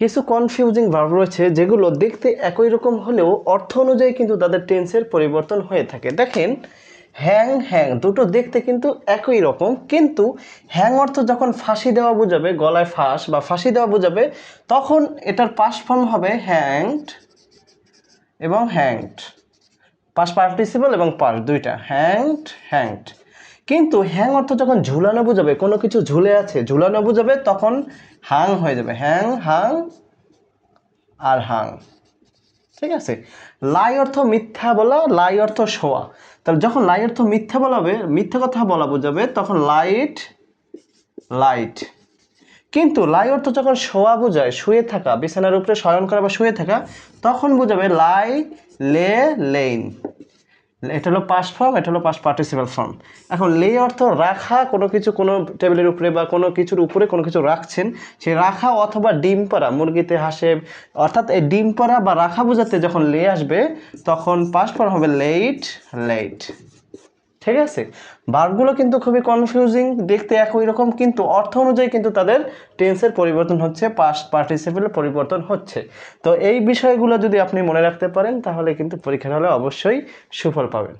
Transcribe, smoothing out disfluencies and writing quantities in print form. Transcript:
কিছু confusing verb রয়েছে যেগুলো দেখতে একই রকম হলেও অর্থ অনুযায়ী কিন্তু তাদের টেন্সের পরিবর্তন হয়ে থাকে। দেখেন, হ্যাং হ্যাং দুটো দেখতে কিন্তু একই রকম, কিন্তু হ্যাং অর্থ যখন ফাঁসি দেওয়া বোঝাবে, গলায় ফাঁস বা ফাঁসি দেওয়া বোঝাবে, তখন এটার পাস্ট ফর্ম হবে হ্যাংড এবং হ্যাংড, পাস্ট পার্টিসিপল এবং পাস্ট দুইটা, হ্যাংড হ্যাংড। কিন্তু হ্যাং অর্থ যখন ঝুলানো বোঝাবে, কোনো কিছু ঝুলে আছে ঝুলানো বোঝাবে, তখন হাং হয়ে যাবে, হ্যাং হাং আর হাং। ঠিক আছে। লাই অর্থ মিথ্যা বলা, লাই অর্থ শোয়া। তাহলে যখন লাই অর্থ মিথ্যা বলাবে, মিথ্যা কথা বলা বোঝাবে, তখন লাইট লাইট। কিন্তু লাই অর্থ যখন শোয়া বোঝায়, শুয়ে থাকা, বিছানার উপরে শয়ন করা বা শুয়ে থাকা, তখন বোঝাবে লাই লে লেইন। এটা হলো পাস্ট ফর্ম, এটা হলো পাস্ট পার্টিসিপাল ফর্ম। এখন লে অর্থ রাখা, কোনো কিছু কোনো টেবিলের উপরে বা কোনো কিছুর উপরে কোনো কিছু রাখছেন, সেই রাখা অথবা ডিম পাড়া, মুরগিতে হাসে, অর্থাৎ এই ডিম পাড়া বা রাখা বোঝাতে যখন লে আসবে, তখন পাস্ট ফর্ম হবে লেইট লেইট। ঠিক আছে। ভার্বগুলো কিন্তু খুবই কনফিউজিং, দেখতে একই রকম, কিন্তু অর্থ অনুযায়ী কিন্তু তাদের টেন্সের পরিবর্তন হচ্ছে, পাস্ট পার্টিসিপেলের পরিবর্তন হচ্ছে। তো এই বিষয়গুলো যদি আপনি মনে রাখতে পারেন, তাহলে কিন্তু পরীক্ষার হলে অবশ্যই সুফল পাবেন।